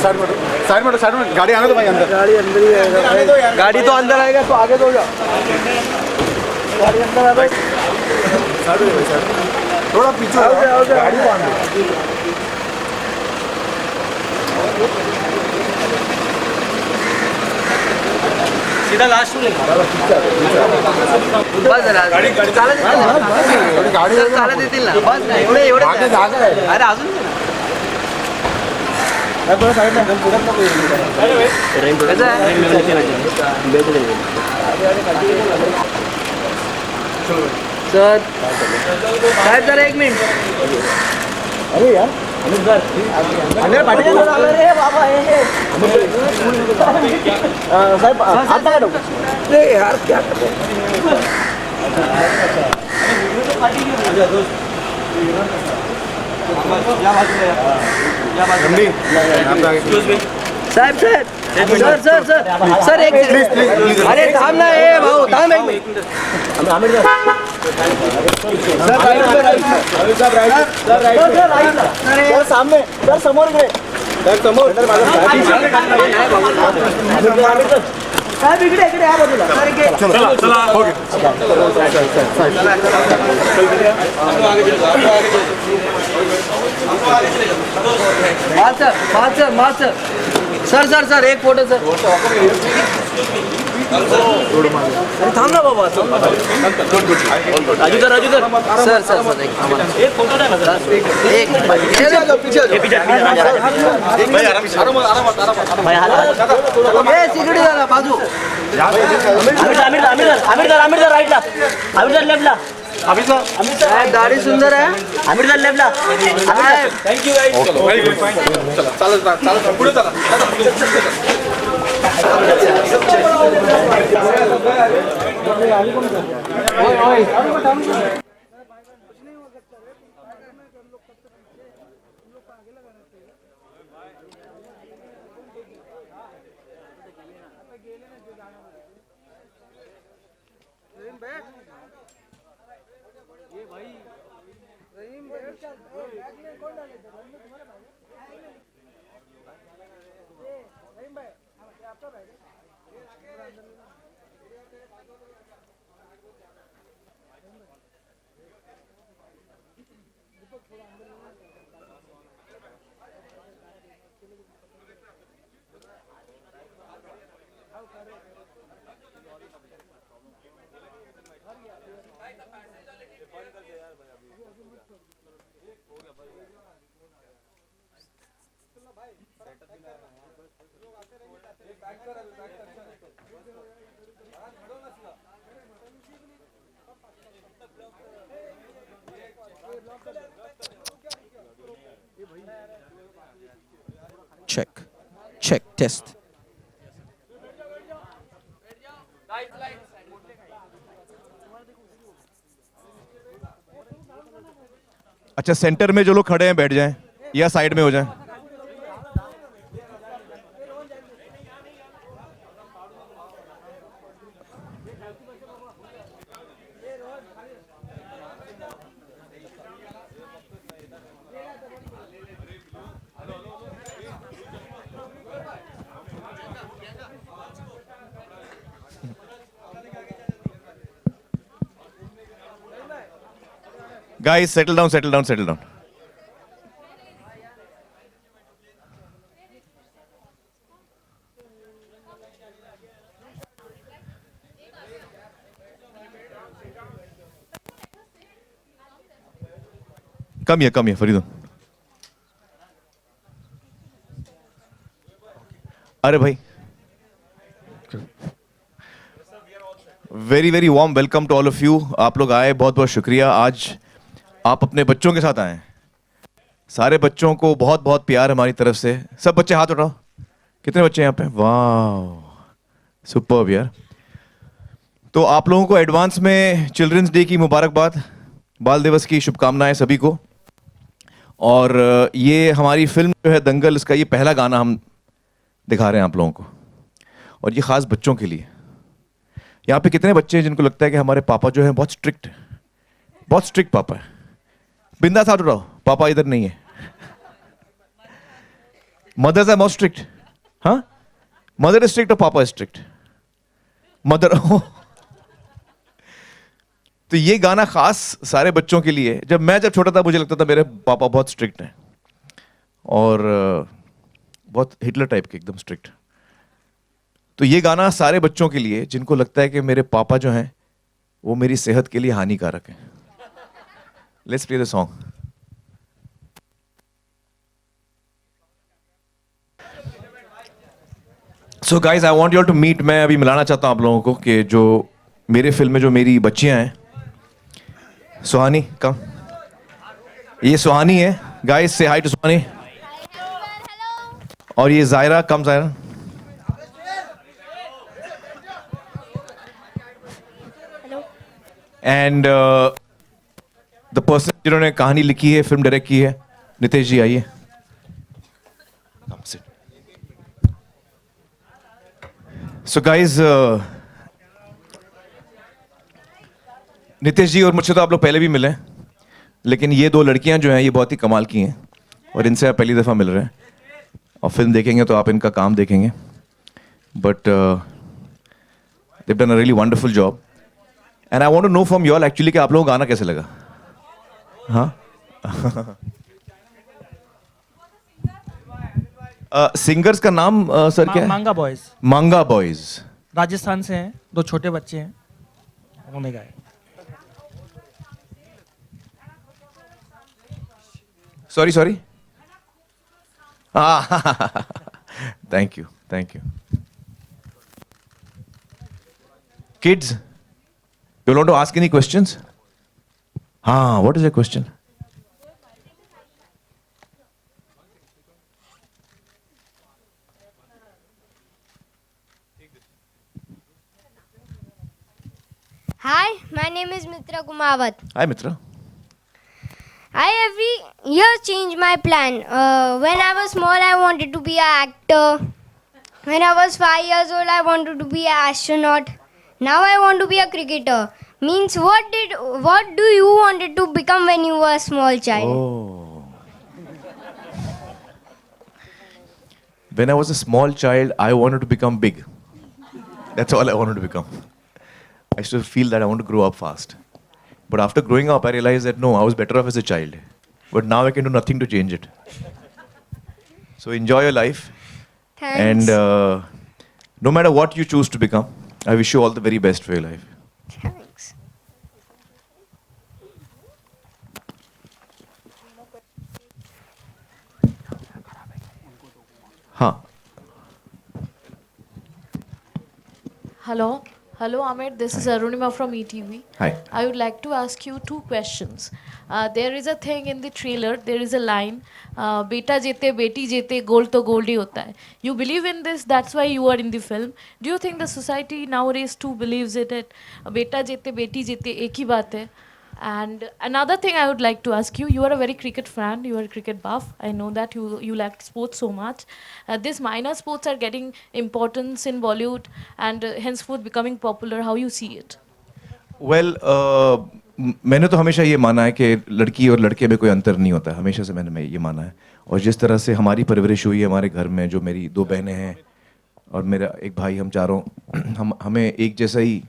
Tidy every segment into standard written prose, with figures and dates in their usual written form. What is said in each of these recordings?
Side में गाड़ी आने दो भाई अंदर। गाड़ी अंदर ही आएगा, गाड़ी तो अंदर आएगा तो आगे दो जाओ, गाड़ी अंदर आ भाई, थोड़ा पीछे गाड़ी को आने सीधा लास्ट में बस जरा गाडी चालत येतील ना, बस नाही एवढे एवढे अरे अजून कसं सर साहेब जरा एक मिनिट, अरे यार अंदर पाटील अरे बाबा हे साहेब आता काय डॉक्टर अरे यार क्या साहेब साहेब सर सर सर सर एक अरे थांब ना, ए भाऊ थांब एक मिनिट, सामने सर समोर इकडे सर समोर साहेब इकडे इकडे या बाजूला सर इकडे चला चला okay master sir sir sir एक फोटो सर, अरे थांब ना बाबा, राजू सर सर सर एक फोटो एक सिक्युरिटी झाला बाजू, आमिर राईटला, आमिर लेफ्टला, आमिर दाढी सुंदर आहे, आमिर लेफ्टला, थँक्यू चला पुढे चला check test. अच्छा सेंटर में जो लोग खड़े हैं बैठ जाएं या साइड में हो जाएं। Guys, settle down. Come here, Faridun. अरे भाई, very very warm welcome to all of you. आप लोग आए, बहुत बहुत शुक्रिया। आज आप अपने बच्चों के साथ आए, सारे बच्चों को बहुत बहुत प्यार हमारी तरफ से। सब बच्चे हाथ उठाओ, कितने बच्चे हैं यहाँ पे? वाह सुपर्ब यार। तो आप लोगों को एडवांस में चिल्ड्रंस डे की मुबारकबाद, बाल दिवस की शुभकामनाएं सभी को। और ये हमारी फिल्म जो है दंगल, इसका ये पहला गाना हम दिखा रहे हैं आप लोगों को, और ये खास बच्चों के लिए। यहाँ पे कितने बच्चे हैं जिनको लगता है कि हमारे पापा जो है बहुत स्ट्रिक्ट पापा है? बिंदास हाथ उठाओ, पापा इधर नहीं है। Mothers are more strict. Huh? Mother is strict or papa is strict? Mother. तो ये गाना खास सारे बच्चों के लिए। जब छोटा था मुझे लगता था मेरे पापा बहुत स्ट्रिक्ट हैं और बहुत हिटलर टाइप के, एकदम स्ट्रिक्ट। तो ये गाना सारे बच्चों के लिए जिनको लगता है कि मेरे पापा जो हैं वो मेरी सेहत के लिए हानिकारक हैं। Let's play the song. So guys I want you all to meet. मैं अभी मिलाना चाहता हूँ आप लोगों को कि जो मेरे फिल्म में जो मेरी बच्चियां हैं। सुहानी कम, ये सुहानी है। गाइस से हाई टू सुहानी। और ये जायरा, कम जायरा। एंड द पर्सन जिन्होंने कहानी लिखी है, फिल्म डायरेक्ट की है, नितेश जी आइए। सो गाइज नितेश जी और मुझसे तो आप लोग पहले भी मिले हैं, लेकिन ये दो लड़कियां जो हैं ये बहुत ही कमाल की हैं और इनसे आप पहली दफ़ा मिल रहे हैं और फिल्म देखेंगे तो आप इनका काम देखेंगे। But they've done a really wonderful job and I want to know from you all actually कि आप लोगों को गाना कैसे लगा? हाँ? सिंगर्स का नाम सर क्या है? मांगा बॉयज। मांगा बॉयज राजस्थान से हैं, 2 छोटे बच्चे हैं, उन्होंने गाए। Sorry thank you kids, you want to ask any questions? हाँ, what is your question? Hi, my name is Mitra Kumawat. Hi Mitra. I every year change my plan. When I was small, I wanted to be an actor. When I was 5 years old, I wanted to be an astronaut. Now I want to be a cricketer. Means what do you wanted to become when you were a small child? When I was a small child, I wanted to become big. That's all I wanted to become. I used to feel that I want to grow up fast. But after growing up, I realized that no, I was better off as a child. But now I can do nothing to change it. So enjoy your life. Thanks. And no matter what you choose to become, I wish you all the very best for your life. Thanks. हाँ, Hello, Amit. This is Arunima from ETV. Hi. I would like to ask you 2 questions. There is a thing in the trailer. There is a line, "Beta jete, beti jete, gold to gold hi hota hai." You believe in this? That's why you are in the film. Do you think the society nowadays too believes in it? Beta jete, beti jete, ek hi baat hai. And another thing I would like to ask you, you are a very cricket fan, you are a cricket buff. I know that you like sports so much. These minor sports are getting importance in Bollywood and henceforth becoming popular. How you see it? well, मैंने तो हमेशा ये माना है कि लड़की और लड़के में कोई अंतर नहीं होता है। हमेशा से मैंने ये माना है। और जिस तरह से हमारी परवरिश हुई है हमारे घर में, जो मेरी 2 बहनें हैं और मेरा एक भाई, हम चारों हमें एक जैसा ही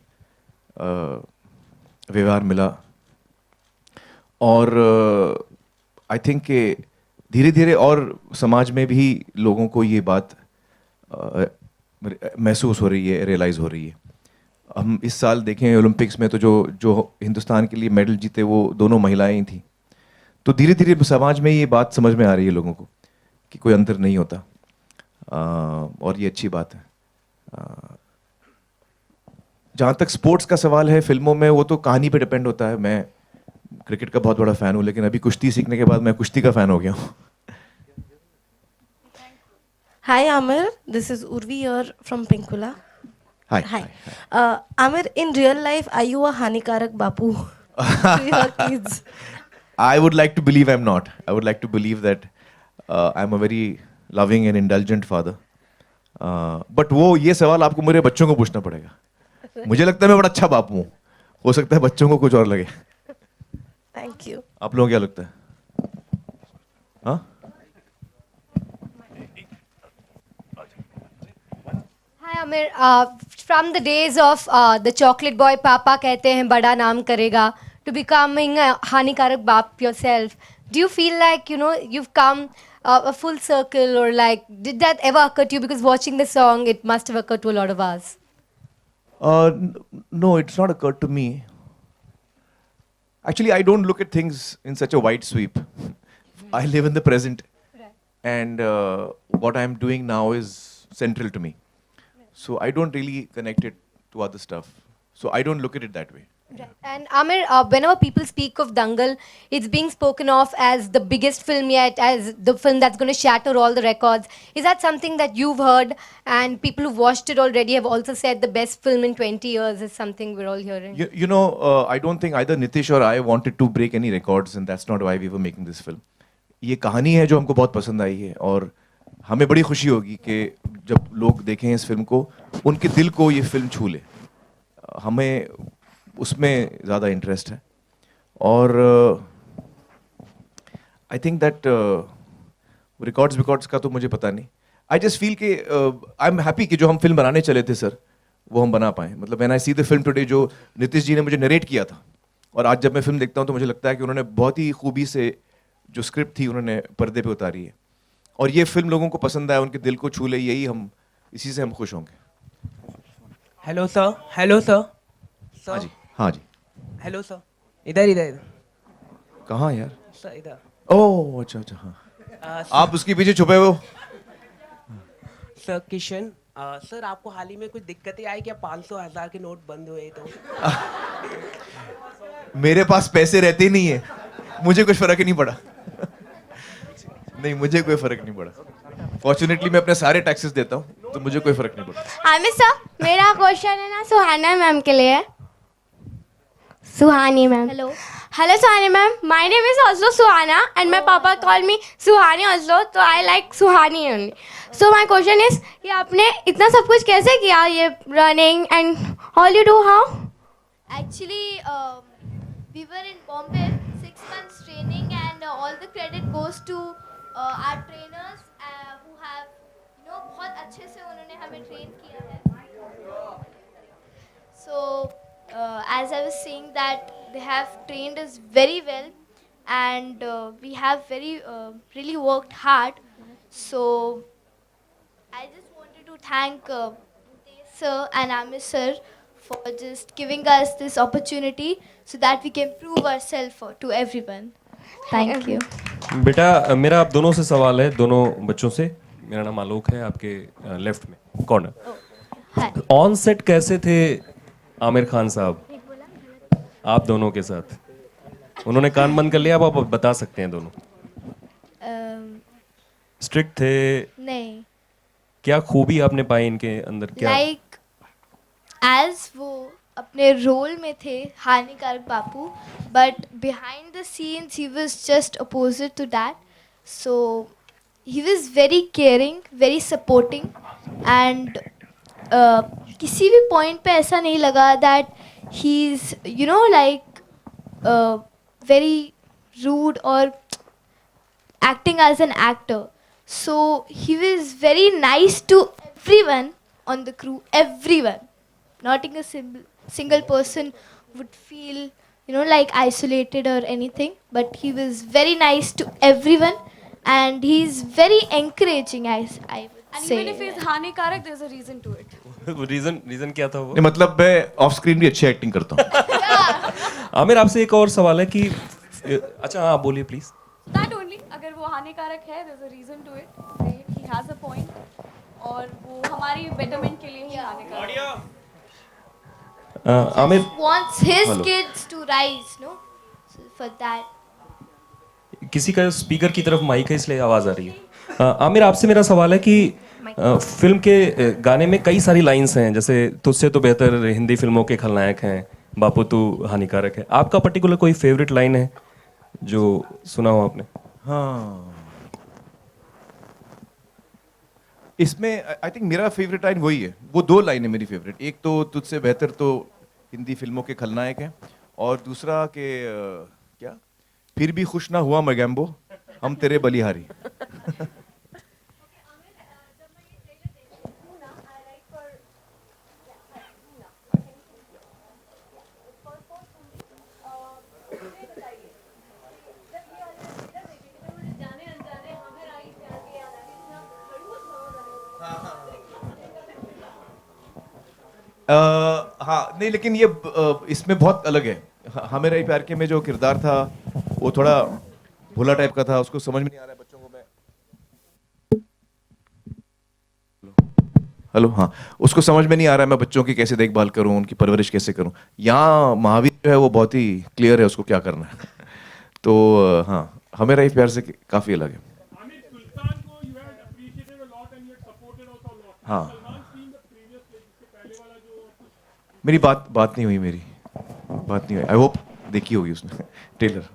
व्यवहार मिला। और आई थिंक कि धीरे धीरे और समाज में भी लोगों को ये बात महसूस हो रही है, रियलाइज़ हो रही है। हम इस साल देखें ओलंपिक्स में तो जो हिंदुस्तान के लिए मेडल जीते वो दोनों महिलाएं ही थी। तो धीरे धीरे समाज में ये बात समझ में आ रही है लोगों को कि कोई अंतर नहीं होता। और ये अच्छी बात है। जहाँ तक स्पोर्ट्स का सवाल है, फिल्मों में वो तो कहानी पे डिपेंड होता है। मैं क्रिकेट का बहुत बड़ा फ़ैन हूँ, लेकिन अभी कुश्ती सीखने के बाद मैं कुश्ती का फ़ैन हो गया हूँ। Hi Amir, this is Urvi here from Pinkula. Hi. Amir, in real life, are you a Hanikarak Bapu to your kids? I would like to believe I'm not. I would like to believe that I'm a very loving and indulgent father. But वो ये सवाल आपको मेरे बच्चों को पूछना पड़ेगा। मुझे लगता है मैं बड़ा अच्छा बाप हूँ। हो सकता है बच्चों को कुछ और लगे। Thank you. आप लोगों को क्या लगता है? हाँ? Hi Amir, from the days of the chocolate boy Papa कहते हैं बड़ा नाम करेगा to becoming a हानिकारक बाप yourself, do you feel like you've come a full circle, or like did that ever occur to you? Because watching the song, it must have occurred to a lot of us. No, it's not occurred to me. Actually, I don't look at things in such a wide sweep. I live in the present, and what I'm doing now is central to me. So I don't really connect it to other stuff. So I don't look at it that way. Right. And Amir, whenever people speak of Dangal, it's being spoken of as the biggest film yet, as the film that's going to shatter all the records. Is that something that you've heard, and people who've watched it already have also said the best film in 20 years is something we're all hearing? I don't think either Nitish or I wanted to break any records, and that's not why we were making this film. ये कहानी है जो हमको बहुत पसंद आई है, और हमें बड़ी खुशी होगी कि जब लोग देखें इस फिल्म को, उनके दिल को ये फिल्म छू ले. हमें उसमें ज़्यादा इंटरेस्ट है, और आई थिंक दैट रिकॉर्ड्स का तो मुझे पता नहीं. आई जस्ट फील कि आई एम हैप्पी कि जो हम फिल्म बनाने चले थे सर, वो हम बना पाए. मतलब when I see the film today, जो नीतीश जी ने मुझे नरेट किया था, और आज जब मैं फिल्म देखता हूँ तो मुझे लगता है कि उन्होंने बहुत ही खूबी से जो स्क्रिप्ट थी उन्होंने पर्दे पे उतारी है, और ये फिल्म लोगों को पसंद आए, उनके दिल को छू ले, यही हम, इसी से हम खुश होंगे. Hello sir. Hello sir. हाँ जी, हाँ जी. Hello sir. इधर इधर. कहाँ यार? सर इधर. ओह अच्छा अच्छा, हाँ. आप उसके पीछे छुपे हो. सर किशन, सर आपको हाल ही में कुछ दिक्कतें आई क्या? 500,000 के नोट बंद हुए तो? मेरे पास पैसे रहते ही नहीं है, मुझे कुछ फर्क ही नहीं पड़ा. नहीं, मुझे कोई फर्क नहीं पड़ा. फॉर्चुनेटली मैं अपने सारे टैक्सेस देता हूँ, तो मुझे कोई फर्क नहीं पड़ा. आमिर सर, मेरा क्वेश्चन है ना सुहाना मैम के लिए. Suhani ma'am. Hello. Hello Suhani ma'am, my name is also Suhana and my papa called me Suhani also, so I like Suhani only. So my question is, ये आपने इतना सब कुछ कैसे किया, ये running and all you do how? Actually, we were in Bombay, 6 months training, and all the credit goes to our trainers who have, बहुत अच्छे से उन्होंने हमें train किया है. So, as I was saying that they have trained us very well, and we have really worked hard. So, I just wanted to thank Mutesh sir and Amir sir for just giving us this opportunity so that we can prove ourselves to everyone. Thank you. बेटा, मेरा आप दोनों से सवाल है, दोनों बच्चों से. मेरा नाम आलोक है, आपके लेफ्ट में कॉर्नर. ऑन सेट कैसे थे आमिर खान साहब आप दोनों के साथ? उन्होंने कान बंद कर लिया, अब आप बता सकते हैं दोनों. स्ट्रिक्ट थे? नहीं. क्या खूबी आपने पाई इनके अंदर? क्या लाइक एज वो अपने रोल में थे हानिकारक Bapu, but behind the scenes he was just opposite to that. So he was very caring, very supporting, and किसी भी पॉइंट पे ऐसा नहीं लगा that he is like very rude or acting as an actor. So he was very nice to everyone on the crew, everyone. Not a single person would feel like isolated or anything, but he was very nice to everyone, and he's very encouraging, I would And say. even if he's हानिकारक, there's a reason to it. Reason क्या था वो? नहीं, मतलब मैं of screen भी अच्छी acting करता हूँ. आमिर, आपसे एक और सवाल है कि अच्छा, हाँ बोलिए प्लीज. That only, अगर वो हानिकारक है, there's a reason to it. He has a point, और वो हमारी betterment के लिए ही हानिकारक है. Aamir Wants his Hello. kids to rise, no? So for that. किसी का स्पीकर की तरफ माइक है, इसलिए आवाज आ रही है. आमिर, आपसे मेरा सवाल है कि फिल्म के गाने में कई सारी लाइंस हैं, जैसे तुझसे तो बेहतर हिंदी फिल्मों के खलनायक हैं, बापू तू हानिकारक है. आपका पर्टिकुलर कोई फेवरेट लाइन है जो सुना हो आपने? हाँ, इसमें आई थिंक मेरा फेवरेट लाइन वही है. वो दो लाइन है मेरी फेवरेट. एक तो तुझसे बेहतर तो हिंदी फिल्मों के खलनायक हैं, और दूसरा के क्या, फिर भी खुश ना हुआ मैगैम्बो, हम तेरे बलिहारी. हाँ नहीं, लेकिन ये इसमें बहुत अलग है। हमें रही प्यार के में जो किरदार था वो थोड़ा भोला टाइप का था, उसको समझ में नहीं आ रहा है बच्चों को। मैं हेलो, हाँ, उसको समझ में नहीं आ रहा है मैं बच्चों की कैसे देखभाल करूं, उनकी परवरिश कैसे करूं। यहाँ महावीर जो है वो बहुत ही क्लियर है उसको क्या करना है। तो हाँ, हमें रही प्यार से काफी अलग है। हाँ, मेरी बात नहीं हुई, बात नहीं हुई। आई होप देखी होगी उसने trailer.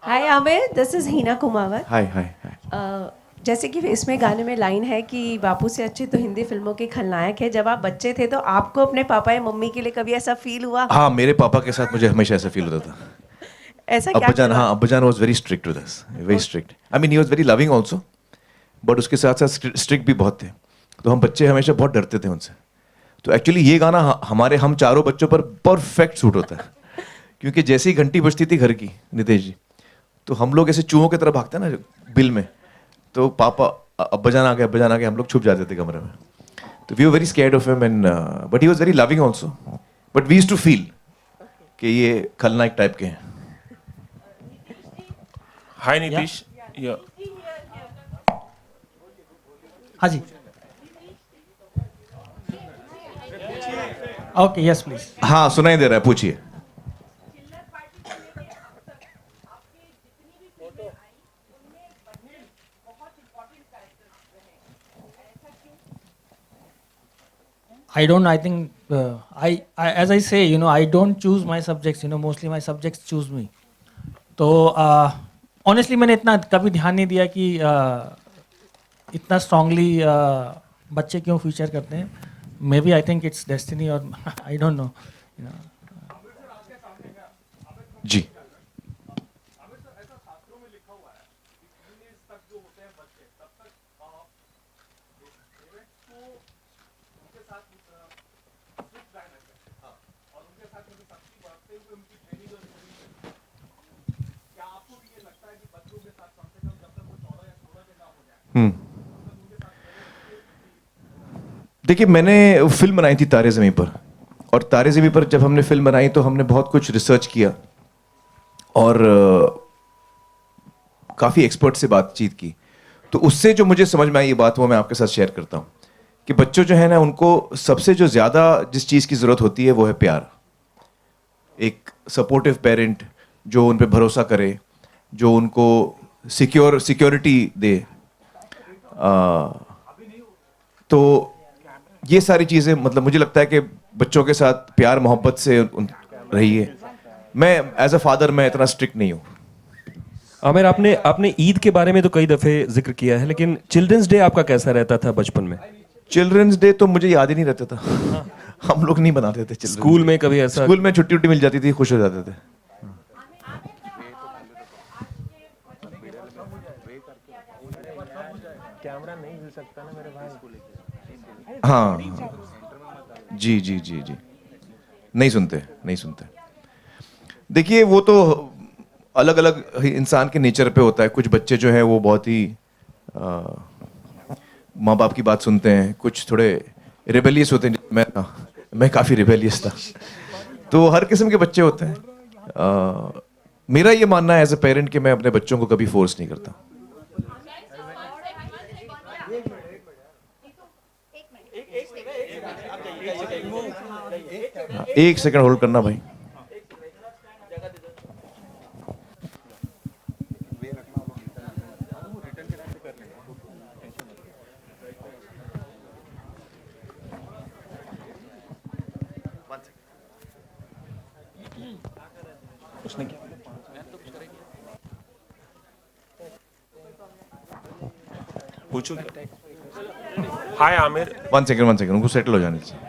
Hi Aamir, this is Heena Kumawat. Hi hi hi. जैसे कि इसमें गाने में लाइन है कि बापू से अच्छे तो हिंदी फिल्मों के खलनायक है। जब आप बच्चे थे तो आपको अपने पापा या मम्मी के लिए कभी ऐसा फील हुआ? हाँ, मेरे पापा के साथ मुझे हमेशा ऐसा फील होता था। ऐसा क्या? अब्बाजान, हाँ, अब्बाजान was very strict with us, very strict. I mean he was very loving also, but उसके साथ साथ स्ट्रिक्ट भी बहुत थे। तो हम बच्चे हमेशा बहुत डरते थे उनसे। तो एक्चुअली ये गाना हम चारों बच्चों पर परफेक्ट सूट होता है, क्योंकि जैसे ही घंटी बजती थी घर की, नितेश जी, तो हम लोग ऐसे चूहों की तरह भागते हैं ना बिल में। तो पापा, अब्बाजान आ गए, हम लोग छुप जाते थे कमरे में। तो we were very scared of him and but he was very loving also, but we used to feel कि ये खलनायक टाइप के हैं। हाय नीतीश। हाँ जी, ओके, यस प्लीज। हाँ, सुनाई दे रहा है, पूछिए। I don't. I think I as I say, I don't choose my subjects. Mostly my subjects choose me. तो honestly मैंने इतना कभी ध्यान नहीं दिया कि इतना strongly बच्चे क्यों फीचर करते हैं। Maybe I think it's destiny or I don't know. जी, देखिए, मैंने फिल्म बनाई थी तारे ज़मीं पर, और तारे ज़मीं पर जब हमने फिल्म बनाई तो हमने बहुत कुछ रिसर्च किया और काफ़ी एक्सपर्ट से बातचीत की। तो उससे जो मुझे समझ में आई ये बात, वो मैं आपके साथ शेयर करता हूँ कि बच्चों जो है ना, उनको सबसे जो ज़्यादा जिस चीज़ की ज़रूरत होती है वो है प्यार। एक सपोर्टिव पेरेंट जो उन पर भरोसा करे, जो उनको सिक्योरिटी दे। तो ये सारी चीज़ें, मतलब मुझे लगता है कि बच्चों के साथ प्यार मोहब्बत से रहिए। मैं एज अ फादर मैं इतना स्ट्रिक्ट नहीं हूँ। आमिर, आपने ईद के बारे में तो कई दफ़े जिक्र किया है, लेकिन चिल्ड्रंस डे आपका कैसा रहता था बचपन में? चिल्ड्रंस डे तो मुझे याद ही नहीं रहता था। हम लोग नहीं बनाते थे। स्कूल में कभी ऐसा? स्कूल में छुट्टी मिल जाती थी, खुश हो जाते थे। कैमरा नहीं हिल सकता ना मेरे भाई। हाँ, जी जी जी जी, नहीं सुनते। देखिए, वो तो अलग अलग इंसान के नेचर पे होता है। कुछ बच्चे जो हैं वो बहुत ही माँ बाप की बात सुनते हैं, कुछ थोड़े रिबेलियस होते हैं। मैं काफ़ी रिबेलियस था। तो हर किस्म के बच्चे होते हैं। मेरा ये मानना है एज ए पेरेंट कि मैं अपने बच्चों को कभी फोर्स नहीं करता। एक सेकंड होल्ड करना भाई। उसने क्या पूछो? हाय आमिर। वन सेकंड उनको सेटल हो जाने से।